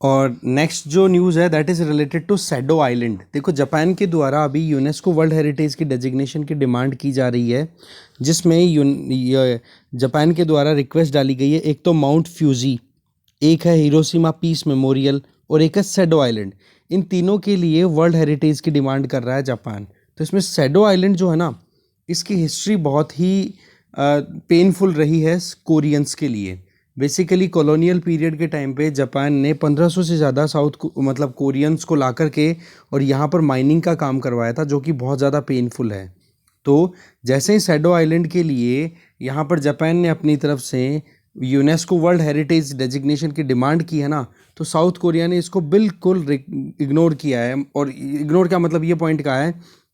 और नेक्स्ट जो न्यूज़ है that is related to Sado island. देखो जापान के द्वारा अभी यूनेस्को वर्ल्ड हेरिटेज की डेजिग्नेशन की डिमांड की जा रही है, जिसमें जापान के द्वारा रिक्वेस्ट डाली गई है। एक तो माउंट फ्यूजी, एक है हिरोशिमा पीस मेमोरियल और एक है सैडो आइलैंड। इन तीनों के लिए वर्ल्ड हेरिटेज की डिमांड कर रहा है जापान। तो इसमें सैडो आइलैंड जो है ना, इसकी हिस्ट्री बहुत ही पेनफुल रही है कोरियंस के लिए। बेसिकली कॉलोनियल पीरियड के टाइम पे जापान ने 1500 से ज़्यादा मतलब कोरियंस को ला करके और यहाँ पर माइनिंग का काम करवाया था, जो कि बहुत ज़्यादा पेनफुल है। तो जैसे ही सैडो आइलैंड के लिए यहाँ पर जापान ने अपनी तरफ से यूनेस्को वर्ल्ड हेरिटेज डेजिग्नेशन की डिमांड की है ना, तो साउथ कोरिया ने इसको बिल्कुल इग्नोर किया है। और इग्नोर का मतलब ये पॉइंट कहा है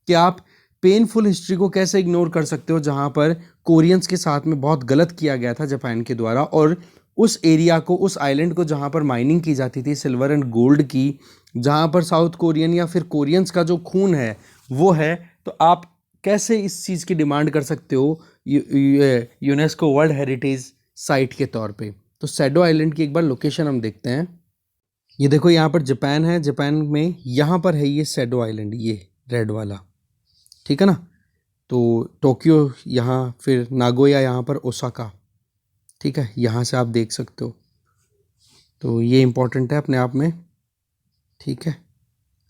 कि आप पेनफुल हिस्ट्री को कैसे इग्नोर कर सकते हो, जहाँ पर कोरियंस के साथ में बहुत गलत किया गया था जापान के द्वारा। और उस एरिया को, उस आइलैंड को जहाँ पर माइनिंग की जाती थी सिल्वर एंड गोल्ड की, जहाँ पर साउथ कोरियन या फिर कोरियंस का जो खून है वो है, तो आप कैसे इस चीज़ की डिमांड कर सकते हो यूनेस्को वर्ल्ड हेरिटेज साइट के तौर पे। तो सैडो आइलैंड की एक बार लोकेशन हम देखते हैं। ये देखो यहाँ पर जापान है, जापान में यहाँ पर है ये सैडो आइलैंड, ये रेड वाला, ठीक है ना। तो टोक्यो यहाँ, फिर नागोया यहाँ पर, ओसाका, ठीक है, यहाँ से आप देख सकते हो। तो ये इम्पोर्टेंट है अपने आप में, ठीक है,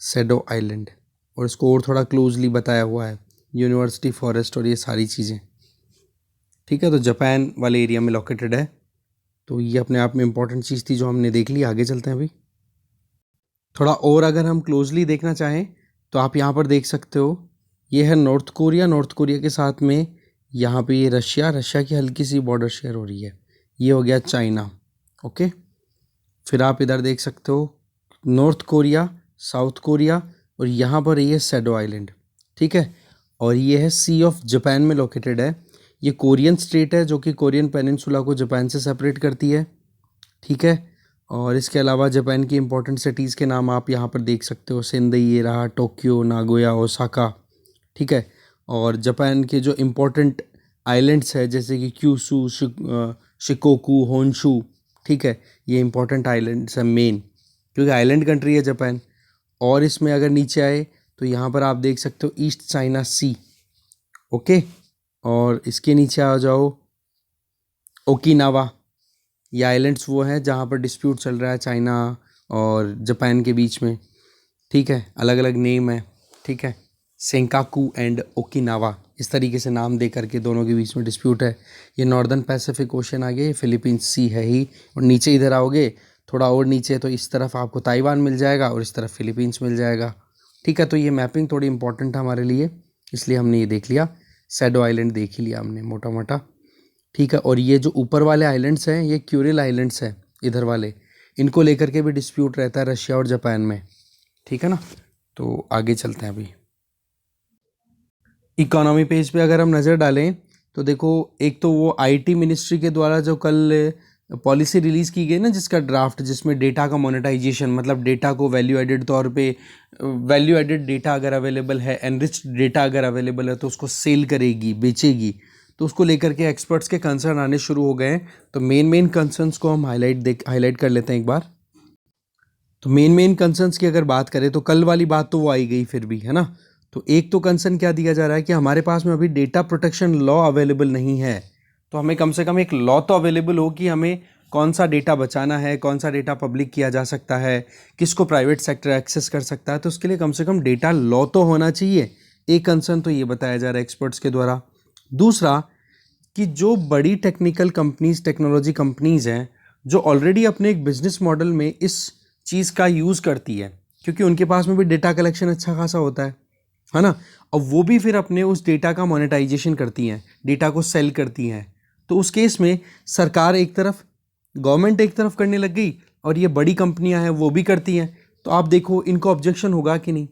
सैडो आइलैंड। और इसको और थोड़ा क्लोजली बताया हुआ है, यूनिवर्सिटी फॉरेस्ट और ये सारी चीज़ें, ठीक है। तो जापान वाले एरिया में लोकेटेड है। तो ये अपने आप में इम्पॉर्टेंट चीज़ थी जो हमने देख ली। आगे चलते हैं अभी थोड़ा और, अगर हम क्लोजली देखना चाहें तो आप यहाँ पर देख सकते हो, ये है नॉर्थ कोरिया। नॉर्थ कोरिया के साथ में यहाँ पे ये रशिया, रशिया की हल्की सी बॉर्डर शेयर हो रही है। ये हो गया चाइना, ओके। फिर आप इधर देख सकते हो नॉर्थ कोरिया, साउथ कोरिया, और यहाँ पर ये सैडो आइलैंड, ठीक है। और ये है सी ऑफ जापान में लोकेटेड है। ये कोरियन स्टेट है जो कि कोरियन पेनिनसुला को जापान से सेपरेट करती है, ठीक है। और इसके अलावा जापान की इंपॉर्टेंट सिटीज़ के नाम आप यहाँ पर देख सकते हो, सेंदई, ये रहा, टोक्यो, नागोया, ओसाका, ठीक है। और जापान के जो इम्पोर्टेंट आइलैंड्स है जैसे कि क्यूशू, शिकोकू, होन्शू, ठीक है, ये इम्पोर्टेंट आइलैंड्स हैं मेन, क्योंकि आइलैंड कंट्री है जापान। और इसमें अगर नीचे आए तो यहाँ पर आप देख सकते हो ईस्ट चाइना सी, ओके। और इसके नीचे आ जाओ ओकिनावा। ये आइलैंड्स वो हैं जहाँ पर डिस्प्यूट चल रहा है चाइना और जापान के बीच में, ठीक है। अलग अलग नेम है, ठीक है, सेंकाकू एंड ओकिनावा, इस तरीके से नाम दे करके दोनों के बीच में डिस्प्यूट है। ये नॉर्दर्न पैसिफिक ओशन आ गया, ये फिलीपींस सी है ही। और नीचे इधर आओगे थोड़ा और नीचे तो इस तरफ आपको ताइवान मिल जाएगा और इस तरफ फिलीपींस मिल जाएगा, ठीक है। तो ये मैपिंग थोड़ी इंपॉर्टेंट है हमारे लिए, इसलिए हमने ये देख लिया। सैडो आइलैंड देख ही लिया हमने मोटा मोटा, ठीक है। और ये जो ऊपर वाले आइलैंड्स हैं ये क्यूरिल आइलैंड्स हैं, इधर वाले, इनको लेकर के भी डिस्प्यूट रहता है रशिया और जापान में, ठीक है ना। तो आगे चलते हैं अभी इकोनॉमी पेज पे अगर हम नज़र डालें तो देखो, एक तो वो आईटी मिनिस्ट्री के द्वारा जो कल पॉलिसी रिलीज़ की गई ना, जिसका ड्राफ्ट, जिसमें डेटा का मोनेटाइजेशन, मतलब डेटा को वैल्यू एडेड तौर पे, वैल्यू एडेड डेटा अगर अवेलेबल है, एनरिच्ड डेटा अगर अवेलेबल है तो उसको सेल करेगी, बेचेगी। तो उसको लेकर के एक्सपर्ट्स के कंसर्न आने शुरू हो गए हैं। तो मेन कंसर्न्स को हम हाईलाइट कर लेते हैं एक बार। तो मेन कंसर्न्स की अगर बात करें तो कल वाली बात तो वो आई गई फिर भी, है ना। तो एक तो कंसर्न क्या दिया जा रहा है कि हमारे पास में अभी डेटा प्रोटेक्शन लॉ अवेलेबल नहीं है। तो हमें कम से कम एक लॉ तो अवेलेबल हो कि हमें कौन सा डेटा बचाना है, कौन सा डेटा पब्लिक किया जा सकता है, किसको प्राइवेट सेक्टर एक्सेस कर सकता है। तो उसके लिए कम से कम डेटा लॉ तो होना चाहिए। एक कंसर्न तो ये बताया जा रहा है एक्सपर्ट्स के द्वारा। दूसरा कि जो बड़ी टेक्निकल कंपनीज, टेक्नोलॉजी कंपनीज हैं, जो ऑलरेडी अपने एक बिजनेस मॉडल में इस चीज़ का यूज़ करती है, क्योंकि उनके पास में भी डेटा कलेक्शन अच्छा खासा होता है ना। और वो भी फिर अपने उस डेटा का मोनेटाइजेशन करती हैं, डेटा को सेल करती हैं। तो उस केस में सरकार एक तरफ, गवर्नमेंट एक तरफ करने लग गई और ये बड़ी कंपनियां हैं वो भी करती हैं। तो आप देखो इनको ऑब्जेक्शन होगा कि नहीं,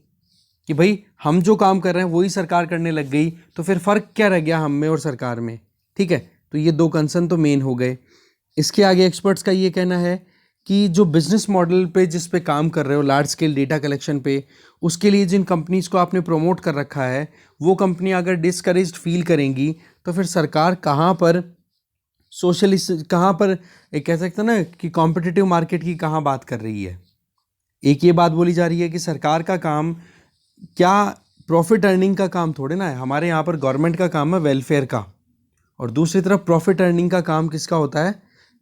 कि भाई हम जो काम कर रहे हैं वही सरकार करने लग गई, तो फिर फ़र्क क्या रह गया हम में और सरकार में, ठीक है। तो ये दो कंसर्न तो मेन हो गए। इसके आगे एक्सपर्ट्स का ये कहना है कि जो बिजनेस मॉडल पे जिस पे काम कर रहे हो, लार्ज स्केल डेटा कलेक्शन पे, उसके लिए जिन कंपनीज को आपने प्रमोट कर रखा है, वो कंपनी अगर डिस्करेज्ड फील करेंगी तो फिर सरकार कहाँ पर सोशलिस्ट, कहाँ पर एक कह सकते हैं ना कि कॉम्पिटिटिव मार्केट की कहाँ बात कर रही है। एक ये बात बोली जा रही है कि सरकार का काम क्या प्रॉफिट अर्निंग का काम थोड़े ना है, हमारे यहाँ पर गवर्नमेंट का काम है वेलफेयर का, और दूसरी तरफ प्रॉफिट अर्निंग का काम किसका होता है,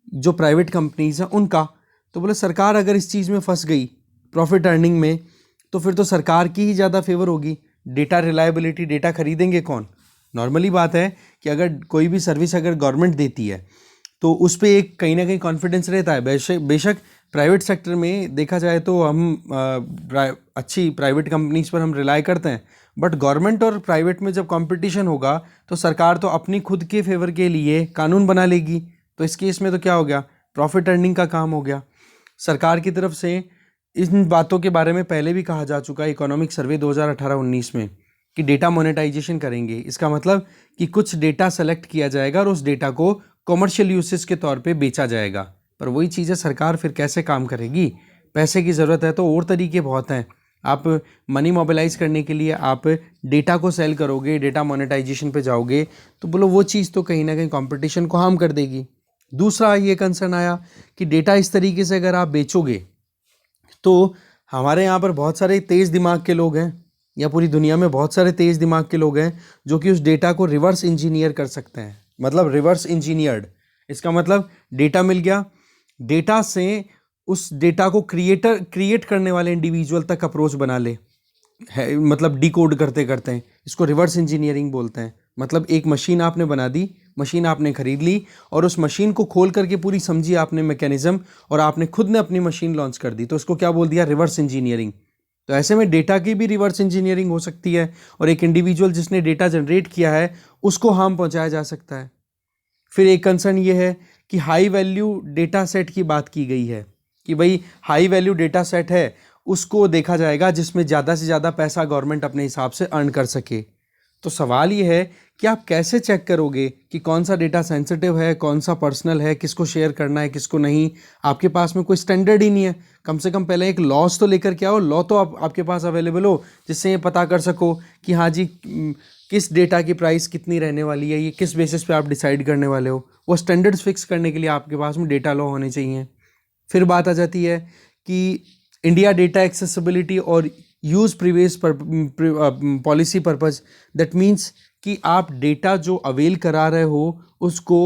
जो प्राइवेट कंपनीज हैं उनका। तो बोले सरकार अगर इस चीज़ में फंस गई प्रॉफिट अर्निंग में, तो फिर तो सरकार की ही ज़्यादा फेवर होगी। डेटा रिलायबिलिटी, डेटा खरीदेंगे कौन? नॉर्मली बात है कि अगर कोई भी सर्विस अगर गवर्नमेंट देती है तो उस पर एक कहीं ना कहीं कॉन्फिडेंस रहता है। बेशक प्राइवेट सेक्टर में देखा जाए तो हम अच्छी प्राइवेट कंपनीज पर हम रिलाई करते हैं, बट गवर्नमेंट और प्राइवेट में जब कंपटीशन होगा तो सरकार तो अपनी खुद के फेवर के लिए कानून बना लेगी। तो इस केस में तो क्या हो गया, प्रॉफिट अर्निंग का काम हो गया। सरकार की तरफ से इन बातों के बारे में पहले भी कहा जा चुका है इकोनॉमिक सर्वे 2018-19 में कि डेटा मोनेटाइजेशन करेंगे। इसका मतलब कि कुछ डेटा सेलेक्ट किया जाएगा और उस डेटा को कॉमर्शियल यूसेज के तौर पे बेचा जाएगा। पर वही चीज़ है, सरकार फिर कैसे काम करेगी? पैसे की ज़रूरत है तो और तरीके बहुत हैं। आप मनी मोबिलाइज करने के लिए आप डेटा को सेल करोगे, डेटा मोनेटाइजेशन पे जाओगे, तो बोलो वो चीज़ तो कहीं ना कहीं कंपटीशन को हार्म कर देगी। दूसरा ये कंसर्न आया कि डेटा इस तरीके से अगर आप बेचोगे तो हमारे यहाँ पर बहुत सारे तेज़ दिमाग के लोग हैं, या पूरी दुनिया में बहुत सारे तेज़ दिमाग के लोग हैं जो कि उस डेटा को रिवर्स इंजीनियर कर सकते हैं। मतलब रिवर्स इंजीनियर्ड, इसका मतलब डेटा मिल गया, डेटा से उस डेटा को क्रिएट करने वाले इंडिविजुअल तक अप्रोच बना ले है, मतलब डिकोड करते करते हैं, इसको रिवर्स इंजीनियरिंग बोलते हैं। मतलब एक मशीन आपने बना दी, मशीन आपने खरीद ली और उस मशीन को खोल करके पूरी समझी आपने मैकेनिज्म, और आपने खुद ने अपनी मशीन लॉन्च कर दी, तो इसको क्या बोल दिया, रिवर्स इंजीनियरिंग। तो ऐसे में डेटा की भी रिवर्स इंजीनियरिंग हो सकती है और एक इंडिविजुअल जिसने डेटा जनरेट किया है उसको हार्म पहुंचाया जा सकता है। फिर एक कंसर्न ये है कि हाई वैल्यू डेटा सेट की बात की गई है कि भाई हाई वैल्यू डेटा सेट है उसको देखा जाएगा जिसमें ज़्यादा से ज़्यादा पैसा गवर्नमेंट अपने हिसाब से अर्न कर सके। तो सवाल ये है कि आप कैसे चेक करोगे कि कौन सा डेटा सेंसिटिव है, कौन सा पर्सनल है, किसको शेयर करना है, किसको नहीं? आपके पास में कोई स्टैंडर्ड ही नहीं है। कम से कम पहले एक लॉज तो लेकर के आओ, लॉ तो आपके पास अवेलेबल हो जिससे ये पता कर सको कि हाँ जी किस डेटा की प्राइस कितनी रहने वाली है, ये किस बेसिस पे आप डिसाइड करने वाले हो। वो स्टैंडर्ड्स फिक्स करने के लिए आपके पास में डेटा लॉ होने चाहिए। फिर बात आ जाती है कि इंडिया डेटा एक्सेसिबिलिटी और use previous policy purpose. That means कि आप डेटा जो अवेल करा रहे हो उसको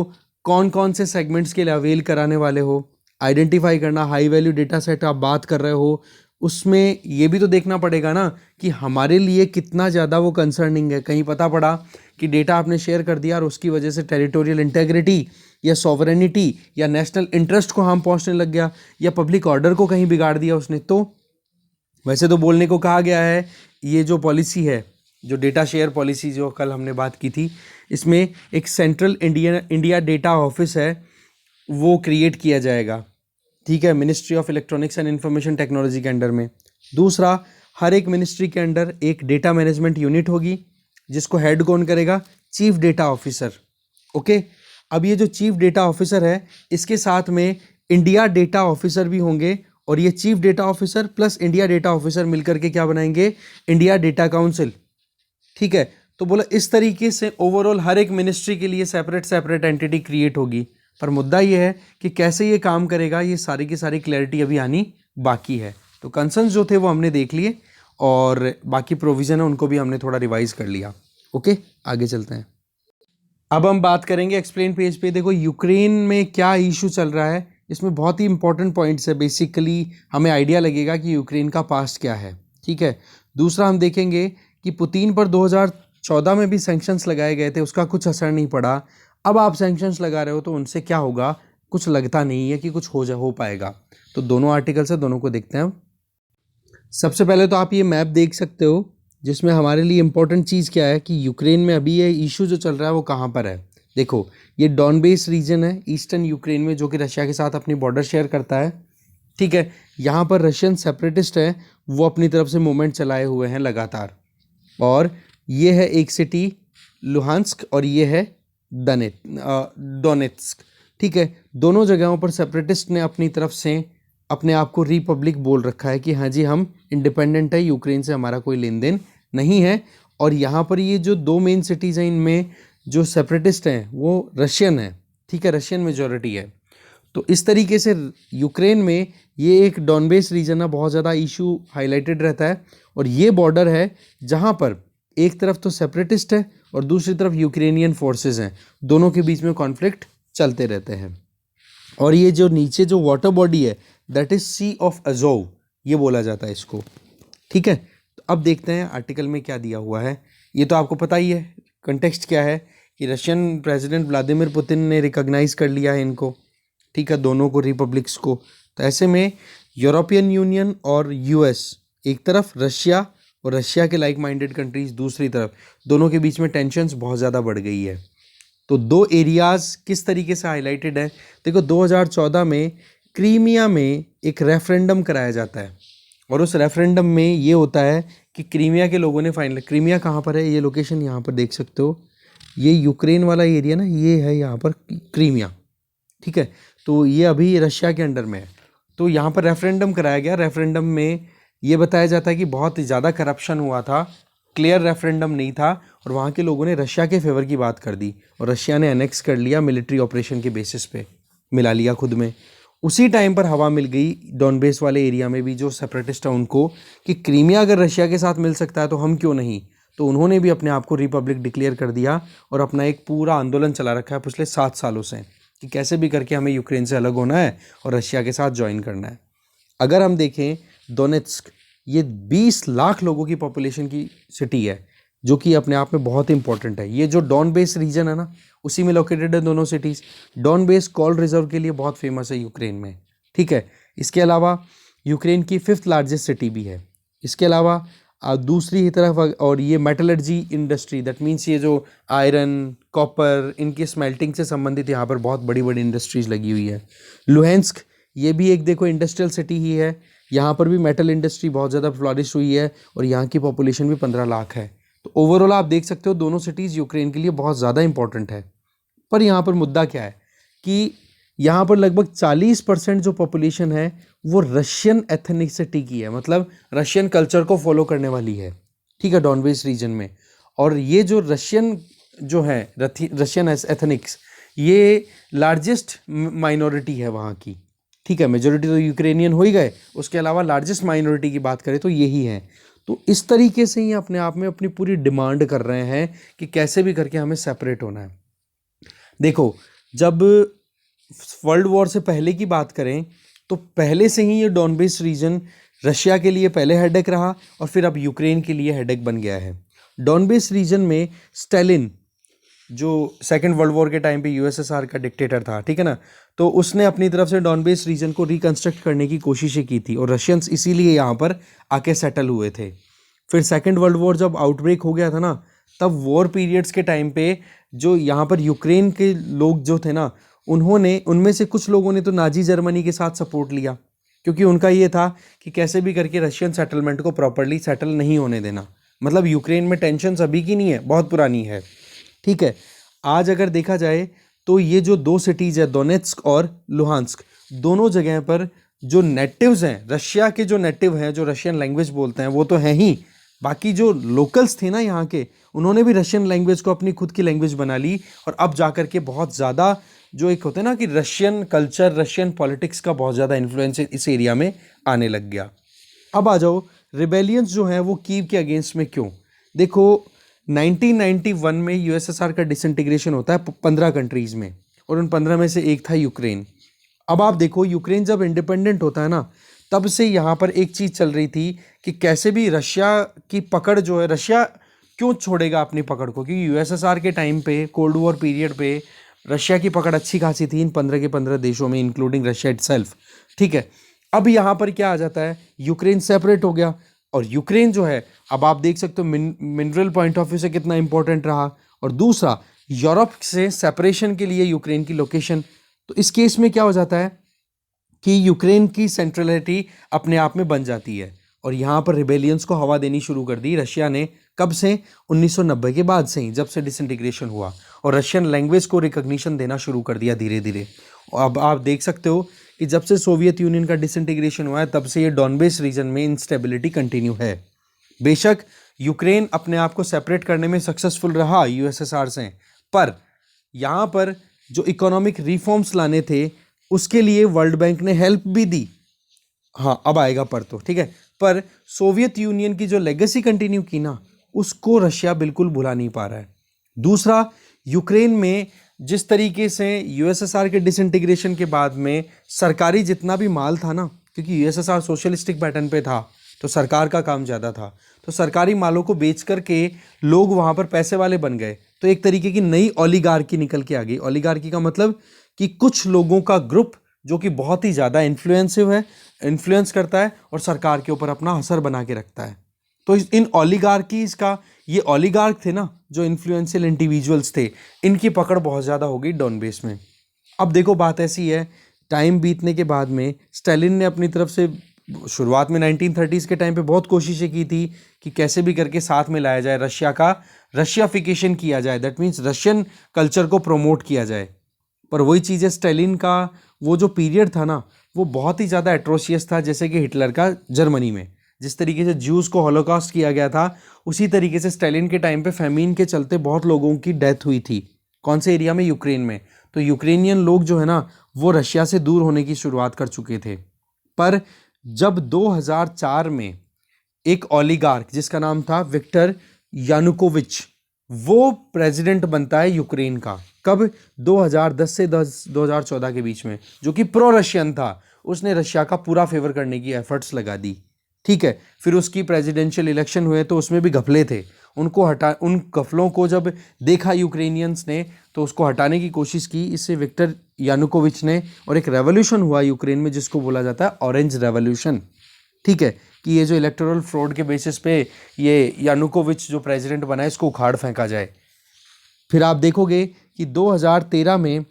कौन कौन से सेगमेंट्स के लिए अवेल कराने वाले हो, आइडेंटिफाई करना। हाई वैल्यू डेटा सेट आप बात कर रहे हो, उसमें ये भी तो देखना पड़ेगा ना कि हमारे लिए कितना ज़्यादा वो कंसर्निंग है। कहीं पता पड़ा कि डेटा आपने शेयर कर दिया और उसकी वजह से टेरिटोरियल इंटेग्रिटी या सॉवरेनिटी या नेशनल इंटरेस्ट को हार्म पहुंचने लग गया, या पब्लिक ऑर्डर को कहीं बिगाड़ दिया उसने। तो वैसे तो बोलने को कहा गया है, ये जो पॉलिसी है, जो डेटा शेयर पॉलिसी जो कल हमने बात की थी, इसमें एक सेंट्रल इंडिया डेटा ऑफिस है वो क्रिएट किया जाएगा, ठीक है, ministry of electronics and information technology के अंडर में। दूसरा, हर एक मिनिस्ट्री के अंडर एक डेटा मैनेजमेंट यूनिट होगी जिसको हेड कौन करेगा, चीफ डेटा ऑफिसर। ओके, अब ये जो चीफ डेटा ऑफिसर है इसके साथ में इंडिया डेटा ऑफिसर भी होंगे, और ये chief data officer plus India data officer मिलकर के क्या बनाएंगे, इंडिया डेटा काउंसिल। ठीक है, तो बोला इस तरीके से ओवरऑल हर एक मिनिस्ट्री के लिए सेपरेट एंटिटी क्रिएट होगी। पर मुद्दा ये है कि कैसे ये काम करेगा, ये सारी की सारी क्लैरिटी अभी आनी बाकी है। तो कंसर्न्स जो थे वो हमने देख लिए और बाकी प्रोविज़न है उनको भी हमने थोड़ा रिवाइज कर लिया। ओके, आगे चलते हैं। अब हम बात करेंगे एक्सप्लेन पेज पे। देखो यूक्रेन में क्या इशू चल रहा है, इसमें बहुत ही इंपॉर्टेंट पॉइंट्स है। बेसिकली हमें आइडिया लगेगा कि यूक्रेन का पास्ट क्या है, ठीक है। दूसरा हम देखेंगे कि पुतिन पर 2014 में भी सैंक्शंस लगाए गए थे, उसका कुछ असर नहीं पड़ा। अब आप सैंक्शंस लगा रहे हो तो उनसे क्या होगा, कुछ लगता नहीं है कि कुछ हो पाएगा। तो दोनों आर्टिकल्स है, दोनों को देखते हैं। सबसे पहले तो आप ये मैप देख सकते हो जिसमें हमारे लिए इम्पोर्टेंट चीज़ क्या है कि यूक्रेन में अभी ये इशू जो चल रहा है वो कहाँ पर है। देखो, ये डॉनबेस रीजन है ईस्टर्न यूक्रेन में, जो कि रशिया के साथ अपनी बॉर्डर शेयर करता है, ठीक है। यहाँ पर रशियन सेपरेटिस्ट है, वो अपनी तरफ से मूवमेंट चलाए हुए हैं लगातार। और ये है एक सिटी लुहांस्क और ये है डोनेत्स्क, ठीक है। दोनों जगहों पर सेपरेटिस्ट ने अपनी तरफ से अपने आप को रिपब्लिक बोल रखा है कि हाँ जी हम इंडिपेंडेंट है, यूक्रेन से हमारा कोई लेन देन नहीं है। और यहाँ पर ये जो दो मेन सिटीज़ हैं इनमें जो सेपरेटिस्ट हैं वो रशियन है, ठीक है, रशियन मेजॉरिटी है। तो इस तरीके से यूक्रेन में ये एक डॉनबेस रीजन है, बहुत ज़्यादा इशू हाईलाइटेड रहता है। और ये बॉर्डर है जहाँ पर एक तरफ तो सेपरेटिस्ट है और दूसरी तरफ यूक्रेनियन फोर्सेस हैं, दोनों के बीच में कॉन्फ्लिक्ट चलते रहते हैं। और ये जो नीचे जो वाटर बॉडी है that is sea of Azov, ये बोला जाता है इसको, ठीक है। तो अब देखते हैं आर्टिकल में क्या दिया हुआ है। ये तो आपको पता ही है कंटेक्स्ट क्या है कि रशियन प्रेसिडेंट व्लादिमीर पुतिन ने रिकॉग्नाइज कर लिया है इनको, ठीक है, दोनों को, रिपब्लिक्स को। तो ऐसे में यूरोपियन यूनियन और यूएस एक तरफ, रशिया और रशिया के लाइक माइंडेड कंट्रीज दूसरी तरफ, दोनों के बीच में टेंशन्स बहुत ज़्यादा बढ़ गई है। तो दो एरियाज़ किस तरीके से हाईलाइटेड है, देखो 2014 में क्रीमिया में एक रेफरेंडम कराया जाता है और उस रेफरेंडम में ये होता है कि क्रीमिया के लोगों ने फाइनल, क्रीमिया कहाँ पर है, ये लोकेशन यहाँ पर देख सकते हो, ये यूक्रेन वाला एरिया ना, ये है यहाँ पर क्रीमिया, ठीक है। तो ये अभी रशिया के अंडर में है। तो यहाँ पर रेफरेंडम कराया गया। रेफरेंडम में ये बताया जाता है कि बहुत ज़्यादा करप्शन हुआ था, क्लियर रेफरेंडम नहीं था और वहाँ के लोगों ने रशिया के फेवर की बात कर दी और रशिया ने एनेक्स कर लिया, मिलिट्री ऑपरेशन के बेसिस पे मिला लिया खुद में। उसी टाइम पर हवा मिल गई डॉनबेस वाले एरिया में भी जो सेपरेटिस्ट है उनको कि क्रीमिया अगर रशिया के साथ मिल सकता है तो हम क्यों नहीं। तो उन्होंने भी अपने आप को रिपब्लिक डिक्लेयर कर दिया और अपना एक पूरा आंदोलन चला रखा है पिछले 7 सालों से कि कैसे भी करके हमें यूक्रेन से अलग होना है और रशिया के साथ ज्वाइन करना है। अगर हम देखें डोनेट्स्क, ये 20 लाख लोगों की पॉपुलेशन की सिटी है जो कि अपने आप में बहुत इंपॉर्टेंट है। ये जो डॉन बेस रीजन है ना, उसी में लोकेटेड है दोनों सिटीज़। डॉन बेस कॉल रिजर्व के लिए बहुत फेमस है यूक्रेन में, ठीक है। इसके अलावा यूक्रेन की 5th लार्जेस्ट सिटी भी है। इसके अलावा दूसरी ही तरफ, और ये मेटलर्जी इंडस्ट्री, दैट मीन्स ये जो आयरन, कॉपर, इनके स्मेल्टिंग से संबंधित यहाँ पर बहुत बड़ी बड़ी इंडस्ट्रीज लगी हुई है। लुहेंस्क, ये भी एक देखो इंडस्ट्रियल सिटी ही है, यहाँ पर भी मेटल इंडस्ट्री बहुत ज़्यादा फ्लॉरिश हुई है और यहाँ की पॉपुलेशन भी 15 लाख है। तो ओवरऑल आप देख सकते हो दोनों सिटीज़ यूक्रेन के लिए बहुत ज़्यादा इंपॉर्टेंट है। पर यहाँ पर मुद्दा क्या है कि यहाँ पर लगभग 40% जो पॉपुलेशन है वो रशियन एथनिसिटी की है, मतलब रशियन कल्चर को फॉलो करने वाली है, ठीक है, डॉनबेस रीजन में। और ये जो रशियन जो है, रशियन एथनिक्स, ये लार्जेस्ट माइनॉरिटी है वहाँ की, ठीक है। मेजोरिटी तो यूक्रेनियन हो ही गए, उसके अलावा लार्जेस्ट माइनॉरिटी की बात करें तो यही है। तो इस तरीके से ही अपने आप में अपनी पूरी डिमांड कर रहे हैं कि कैसे भी करके हमें सेपरेट होना है। देखो, जब वर्ल्ड वॉर से पहले की बात करें तो पहले से ही ये डॉनबेस रीजन रशिया के लिए पहले हेडेक रहा और फिर अब यूक्रेन के लिए हेडेक बन गया है। डॉनबेस रीजन में स्टालिन, जो सेकेंड वर्ल्ड वॉर के टाइम पे यूएसएसआर का डिक्टेटर था, ठीक है ना, तो उसने अपनी तरफ से डॉनबेस रीजन को रिकंस्ट्रक्ट करने की कोशिशें की थी और रशियंस इसीलिए यहाँ पर आके सेटल हुए थे। फिर सेकेंड वर्ल्ड वॉर जब आउटब्रेक हो गया था ना, तब वॉर पीरियड्स के टाइम पे जो यहाँ पर यूक्रेन के लोग जो थे ना, उन्होंने, उनमें से कुछ लोगों ने तो नाजी जर्मनी के साथ सपोर्ट लिया क्योंकि उनका ये था कि कैसे भी करके रशियन सेटलमेंट को प्रॉपरली सेटल नहीं होने देना। मतलब यूक्रेन में टेंशन अभी की नहीं है, बहुत पुरानी है, ठीक है। आज अगर देखा जाए तो ये जो दो सिटीज़ है दोनेत्स्क और लुहांस्क, दोनों जगह पर जो नेटिव्स हैं, रशिया के जो नेटिव हैं, जो रशियन लैंग्वेज बोलते हैं, वो तो हैं ही, बाकी जो लोकल्स थे ना यहाँ के, उन्होंने भी रशियन लैंग्वेज को अपनी खुद की लैंग्वेज बना ली और अब जा कर के बहुत ज़्यादा जो एक होता है ना कि रशियन कल्चर, रशियन पॉलिटिक्स का बहुत ज़्यादा इन्फ्लुएंस इस एरिया में आने लग गया। अब आ जाओ रिबेलियंस जो हैं वो कीव के अगेंस्ट में क्यों। देखो 1991 में यूएसएसआर का डिसइंटीग्रेशन होता है 15 कंट्रीज़ में और उन 15 में से एक था यूक्रेन। अब आप देखो यूक्रेन जब इंडिपेंडेंट होता है ना, तब से यहाँ पर एक चीज़ चल रही थी कि कैसे भी रशिया की पकड़ जो है, रशिया क्यों छोड़ेगा अपनी पकड़ को, क्योंकि यूएसएसआर के टाइम पे, कोल्ड वॉर पीरियड पे रशिया की पकड़ अच्छी खासी थी इन 15 के 15 देशों में, इंक्लूडिंग रशिया इटसेल्फ, ठीक है। अब यहाँ पर क्या आ जाता है, यूक्रेन सेपरेट हो गया और यूक्रेन जो है, अब आप देख सकते हो मिनरल पॉइंट ऑफ व्यू से कितना इंपॉर्टेंट रहा, और दूसरा यूरोप से सेपरेशन के लिए यूक्रेन की लोकेशन। तो इस केस में क्या हो जाता है कि यूक्रेन की सेंट्रलिटी अपने आप में बन जाती है और यहाँ पर रिबेलियंस को हवा देनी शुरू कर दी रशिया ने। कब से? 1990 के बाद से ही, जब से डिसइंटीग्रेशन हुआ और रशियन लैंग्वेज को रिकॉग्निशन देना शुरू कर दिया धीरे धीरे। अब आप देख सकते हो कि जब से सोवियत यूनियन का डिसइंटीग्रेशन हुआ है तब से ये डॉनबेस रीजन में इंस्टेबिलिटी कंटिन्यू है। बेशक यूक्रेन अपने आप को सेपरेट करने में सक्सेसफुल रहा यूएसएसआर से, पर यहाँ पर जो इकोनॉमिक रिफॉर्म्स लाने थे उसके लिए वर्ल्ड बैंक ने हेल्प भी दी। हाँ, अब आएगा पर, तो ठीक है। पर सोवियत यूनियन की जो लेगेसी कंटिन्यू की ना, उसको रशिया बिल्कुल भुला नहीं पा रहा है। दूसरा, यूक्रेन में जिस तरीके से यूएसएसआर के डिसइंटीग्रेशन के बाद में सरकारी जितना भी माल था ना, क्योंकि यूएसएसआर सोशलिस्टिक पैटर्न पे था तो सरकार का काम ज़्यादा था, तो सरकारी मालों को बेच करके लोग वहाँ पर पैसे वाले बन गए। तो एक तरीके की नई ओलिगार्की निकल के आ गई। ओलिगार्की का मतलब कि कुछ लोगों का ग्रुप जो कि बहुत ही ज़्यादा इन्फ्लुएंसिव है, इन्फ्लुएंस करता है और सरकार के ऊपर अपना असर बना के रखता है। तो इन ओलिगार्कीज का, ये ओलिगार्क थे ना जो इन्फ्लुएंशियल इंडिविजुअल्स थे, इनकी पकड़ बहुत ज़्यादा हो गई डॉनबेस में। अब देखो बात ऐसी है, टाइम बीतने के बाद में स्टालिन ने अपनी तरफ से शुरुआत में 1930s के टाइम पे बहुत कोशिशें की थी कि कैसे भी करके साथ में लाया जाए, रशिया का रशियाफिकेशन किया जाए, दैट मीन्स रशियन कल्चर को प्रमोट किया जाए। पर वही चीज़ है, स्टालिन का वो जो पीरियड था ना, वो बहुत ही ज़्यादा एट्रोशियस था, जैसे कि हिटलर का जर्मनी में जिस तरीके से ज्यूज़ को हॉलोकॉस्ट किया गया था, उसी तरीके से स्टालिन के टाइम पे फैमिन के चलते बहुत लोगों की डेथ हुई थी। कौन से एरिया में? यूक्रेन में। तो यूक्रेनियन लोग जो है ना, वो रशिया से दूर होने की शुरुआत कर चुके थे। पर जब 2004 में एक ओलिगार्क जिसका नाम था विक्टर यानुकोविच, वो प्रेसिडेंट बनता है यूक्रेन का। कब? 2010 से 2014 के बीच में, जो कि प्रो रशियन था। उसने रशिया का पूरा फेवर करने की एफर्ट्स लगा दी, ठीक है। फिर उसकी प्रेसिडेंशियल इलेक्शन हुए तो उसमें भी घपले थे, उनको हटा, उन घपलों को जब देखा यूक्रेनियंस ने तो उसको हटाने की कोशिश की, इससे विक्टर यानुकोविच ने, और एक रेवोल्यूशन हुआ यूक्रेन में जिसको बोला जाता है ऑरेंज रेवोल्यूशन, ठीक है। कि ये जो इलेक्टोरल फ्रॉड के बेसिस पे ये यानुकोविच जो प्रेसिडेंट बना है, इसको उखाड़ फेंका जाए। फिर आप देखोगे कि 2013 में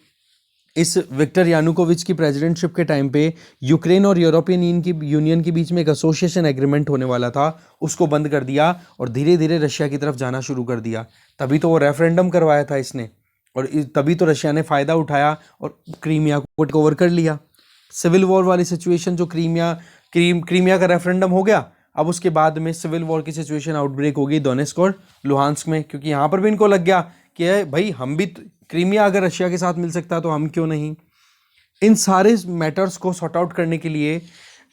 इस विक्टर यानुकोविच की प्रेसिडेंटशिप के टाइम पे यूक्रेन और यूरोपियन यूनियन के बीच में एक एसोसिएशन एग्रीमेंट होने वाला था, उसको बंद कर दिया और धीरे धीरे रशिया की तरफ जाना शुरू कर दिया। तभी तो वो रेफरेंडम करवाया था इसने, और तभी तो रशिया ने फ़ायदा उठाया और क्रीमिया को टेक ओवर कर लिया। सिविल वॉर वाली सिचुएशन, जो क्रीमिया का रेफरेंडम हो गया, अब उसके बाद में सिविल वॉर की सिचुएशन आउटब्रेक हो गई डोनेस्क और लुहांस्क में, क्योंकि यहाँ पर भी इनको लग गया कि भाई हम भी, क्रीमिया अगर रशिया के साथ मिल सकता है तो हम क्यों नहीं। इन सारे मैटर्स को सॉर्ट आउट करने के लिए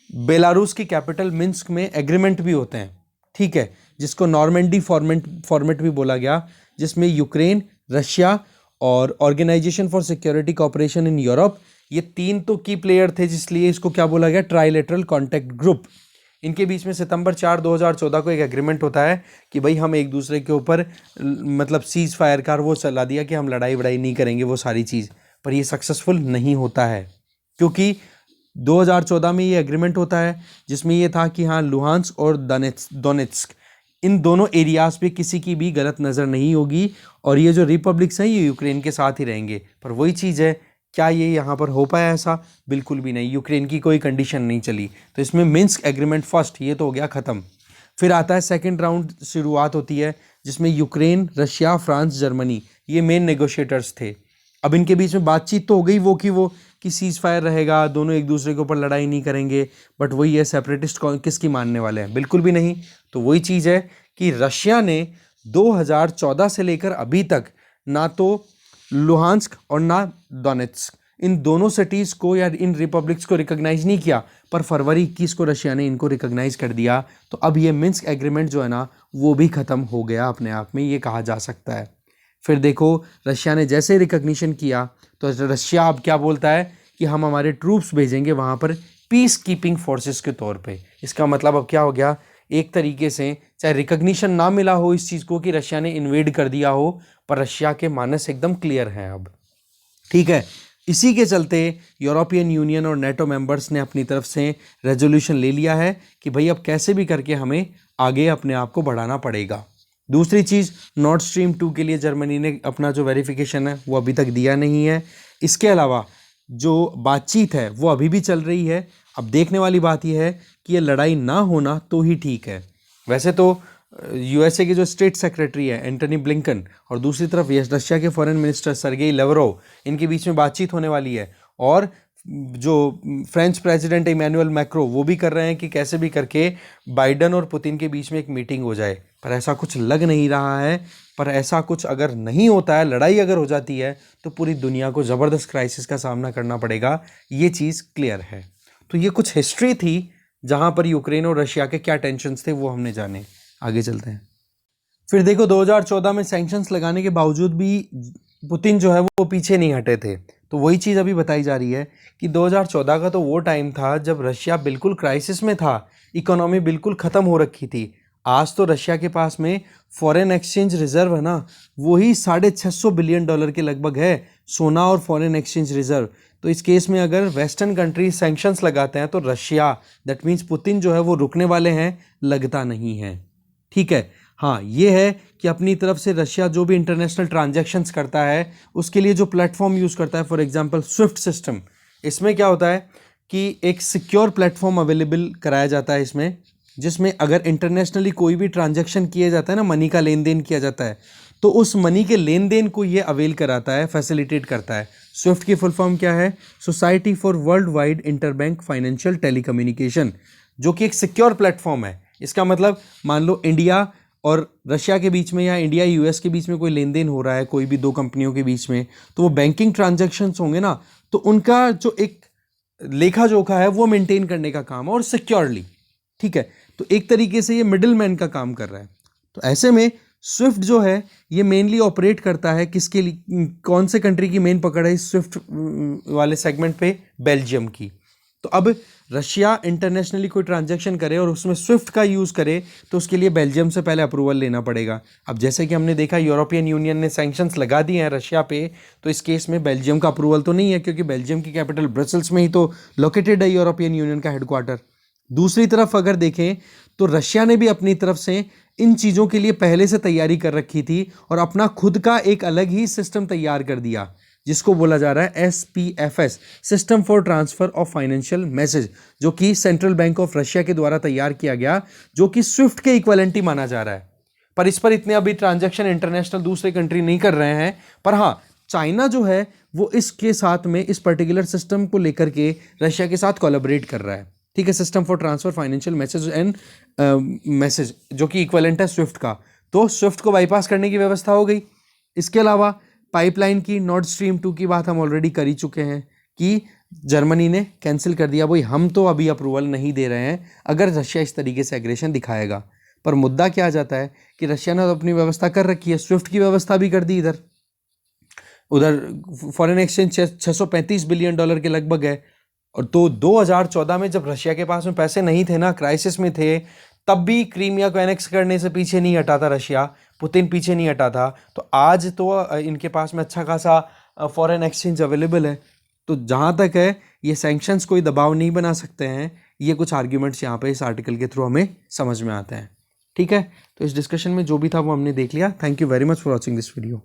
बेलारूस की कैपिटल मिन्स्क में एग्रीमेंट भी होते हैं, ठीक है, जिसको नॉर्मेंडी फॉर्मेट भी बोला गया, जिसमें यूक्रेन, रशिया और organisation for security cooperation in Europe, ये तीन तो की प्लेयर थे, जिसलिए इसको क्या बोला गया? Trilateral contact group. इनके बीच में सितंबर 4 2014 को एक एग्रीमेंट होता है कि भाई हम एक दूसरे के ऊपर मतलब सीज फायर का वो चला दिया कि हम लड़ाई वड़ाई नहीं करेंगे, वो सारी चीज़। पर ये सक्सेसफुल नहीं होता है, क्योंकि 2014 में ये एग्रीमेंट होता है जिसमें ये था कि हाँ, लुहांस्क और दोनेत्स्क, इन दोनों एरियाज पे किसी की भी गलत नज़र नहीं होगी, और ये जो रिपब्लिक्स हैं ये यूक्रेन के साथ ही रहेंगे। पर वही चीज़ है, क्या ये यहाँ पर हो पाया ऐसा? बिल्कुल भी नहीं। यूक्रेन की कोई कंडीशन नहीं चली, तो इसमें मिन्स्क एग्रीमेंट फर्स्ट, ये तो हो गया ख़त्म। फिर आता है सेकंड राउंड, शुरुआत होती है जिसमें यूक्रेन, रशिया, फ्रांस, जर्मनी, ये मेन नेगोशिएटर्स थे। अब इनके बीच में बातचीत तो हो गई, वो कि सीज फायर रहेगा, दोनों एक दूसरे के ऊपर लड़ाई नहीं करेंगे, बट वही है, सेपरेटिस्ट किसकी मानने वाले हैं? बिल्कुल भी नहीं। तो वही चीज़ है कि रशिया ने 2014 से लेकर अभी तक ना तो लुहांस्क और ना डोनेत्स्क, इन दोनों सिटीज़ को या इन रिपब्लिक्स को रिकॉग्नाइज नहीं किया, पर फरवरी 21 को रशिया ने इनको रिकॉग्नाइज कर दिया। तो अब ये मिन्स्क एग्रीमेंट जो है ना, वो भी ख़त्म हो गया अपने आप में, ये कहा जा सकता है। फिर देखो, रशिया ने जैसे रिकॉग्निशन किया तो रशिया अब क्या बोलता है कि हम हमारे ट्रूप्स भेजेंगे वहाँ पर पीस कीपिंग फोर्सेस के तौर पे। इसका मतलब अब क्या हो गया? एक तरीके से चाहे रिकॉग्निशन ना मिला हो इस चीज़ को कि रशिया ने इन्वेड कर दिया हो, पर रशिया के मानस एकदम क्लियर हैं अब, ठीक है। इसी के चलते यूरोपियन यूनियन और नेटो मेंबर्स ने अपनी तरफ से रेजोल्यूशन ले लिया है कि भाई अब कैसे भी करके हमें आगे अपने आप को बढ़ाना पड़ेगा। दूसरी चीज़, नॉर्ड स्ट्रीम 2 के लिए जर्मनी ने अपना जो वेरिफिकेशन है वो अभी तक दिया नहीं है। इसके अलावा जो बातचीत है वो अभी भी चल रही है। अब देखने वाली बात यह है कि ये लड़ाई ना होना तो ही ठीक है। वैसे तो यूएसए के जो स्टेट सेक्रेटरी है एंटनी ब्लिंकन, और दूसरी तरफ रशिया के फॉरेन मिनिस्टर सरगेई लेवरोव, इनके बीच में बातचीत होने वाली है, और जो फ्रेंच प्रेसिडेंट इमैनुअल मैक्रो वो भी कर रहे हैं कि कैसे भी करके बाइडन और पुतिन के बीच में एक मीटिंग हो जाए, पर ऐसा कुछ लग नहीं रहा है। पर ऐसा कुछ अगर नहीं होता है, लड़ाई अगर हो जाती है, तो पूरी दुनिया को ज़बरदस्त क्राइसिस का सामना करना पड़ेगा, ये चीज़ क्लियर है। तो ये कुछ हिस्ट्री थी जहाँ पर यूक्रेन और रशिया के क्या टेंशन्स थे वो हमने जाने। आगे चलते हैं। फिर देखो 2014 में सैंक्शंस लगाने के बावजूद भी पुतिन जो है वो पीछे नहीं हटे थे। तो वही चीज़ अभी बताई जा रही है कि 2014 का तो वो टाइम था जब रशिया बिल्कुल क्राइसिस में था, इकोनॉमी बिल्कुल ख़त्म हो रखी थी। आज तो रशिया के पास में फॉरेन एक्सचेंज रिजर्व है ना, वही $650 बिलियन के लगभग है, सोना और फॉरेन एक्सचेंज रिजर्व। तो इस केस में अगर वेस्टर्न कंट्री सैंक्शंस लगाते हैं तो रशिया, दैट मीन्स पुतिन जो है वो रुकने वाले हैं, लगता नहीं है। ठीक है, हाँ ये है कि अपनी तरफ से रशिया जो भी इंटरनेशनल ट्रांजैक्शंस करता है उसके लिए जो प्लेटफॉर्म यूज़ करता है, फॉर एग्जांपल स्विफ्ट सिस्टम, इसमें क्या होता है कि एक सिक्योर प्लेटफॉर्म अवेलेबल कराया जाता है इसमें, जिसमें अगर इंटरनेशनली कोई भी ट्रांजैक्शन किया जाता है ना, मनी का लेन देन किया जाता है, तो उस मनी के लेन देन को ये अवेल कराता है, फैसिलिटेट करता है। स्विफ्ट की फुल फॉर्म क्या है? Society for world wide interbank financial telecommunication, जो कि एक सिक्योर प्लेटफॉर्म है। इसका मतलब मान लो इंडिया और रशिया के बीच में या इंडिया यूएस के बीच में कोई लेन देन हो रहा है, कोई भी दो कंपनियों के बीच में, तो वो बैंकिंग ट्रांजैक्शंस होंगे ना, तो उनका जो एक लेखा जोखा है वो मेंटेन करने का काम है, और सिक्योरली। ठीक है, तो एक तरीके से ये मिडिल मैन का काम कर रहा है। तो ऐसे में स्विफ्ट जो है ये मेनली ऑपरेट करता है किसके लिए, कौन से कंट्री की मेन पकड़ है इस स्विफ्ट वाले सेगमेंट पे? बेल्जियम की। तो अब रशिया इंटरनेशनली कोई ट्रांजैक्शन करे और उसमें स्विफ्ट का यूज़ करे तो उसके लिए बेल्जियम से पहले अप्रूवल लेना पड़ेगा। अब जैसे कि हमने देखा यूरोपियन यूनियन ने सैंक्शंस लगा दिए हैं रशिया पे, तो इस केस में बेल्जियम का अप्रूवल तो नहीं है, क्योंकि बेल्जियम की कैपिटल ब्रसल्स में ही तो लोकेटेड है यूरोपियन यूनियन का हेडक्वार्टर। दूसरी तरफ अगर देखें तो रशिया ने भी अपनी तरफ से इन चीज़ों के लिए पहले से तैयारी कर रखी थी और अपना खुद का एक अलग ही सिस्टम तैयार कर दिया, जिसको बोला जा रहा है SPFS, system for transfer of financial message, जो कि सेंट्रल बैंक ऑफ रशिया के द्वारा तैयार किया गया, जो कि स्विफ्ट के इक्विवेलेंट माना जा रहा है। पर इस पर इतने अभी ट्रांजैक्शन इंटरनेशनल दूसरे कंट्री नहीं कर रहे हैं। पर हाँ, चाइना जो है वो इसके साथ में इस पर्टिकुलर सिस्टम को लेकर के रशिया के साथ कोलैबोरेट कर रहा है। ठीक है, system for transfer financial message and message, जो कि इक्विवेलेंट है स्विफ्ट का। तो स्विफ्ट को बाईपास करने की व्यवस्था हो गई। इसके अलावा पाइपलाइन की नॉर्ड स्ट्रीम 2 की बात हम ऑलरेडी कर ही चुके हैं कि जर्मनी ने कैंसिल कर दिया, भाई हम तो अभी अप्रूवल नहीं दे रहे हैं अगर रशिया इस तरीके से एग्रेशन दिखाएगा। पर मुद्दा क्या आ जाता है कि रशिया ने तो अपनी व्यवस्था कर रखी है, स्विफ्ट की व्यवस्था भी कर दी इधर। उधर फॉरेन एक्सचेंज $635 बिलियन के लगभग है। और तो 2014 में जब रशिया के पास में पैसे नहीं थे ना, क्राइसिस में थे, तब भी क्रीमिया को एनेक्स करने से पीछे नहीं हटा था रशिया, पुतिन पीछे नहीं हटा था। तो आज तो इनके पास में अच्छा खासा फॉरेन एक्सचेंज अवेलेबल है। तो जहाँ तक है ये सैंक्शंस कोई दबाव नहीं बना सकते हैं, ये कुछ आर्ग्यूमेंट्स यहाँ पे इस आर्टिकल के थ्रू हमें समझ में आते हैं। ठीक है, तो इस डिस्कशन में जो भी था वो हमने देख लिया। Thank you very much for watching this video.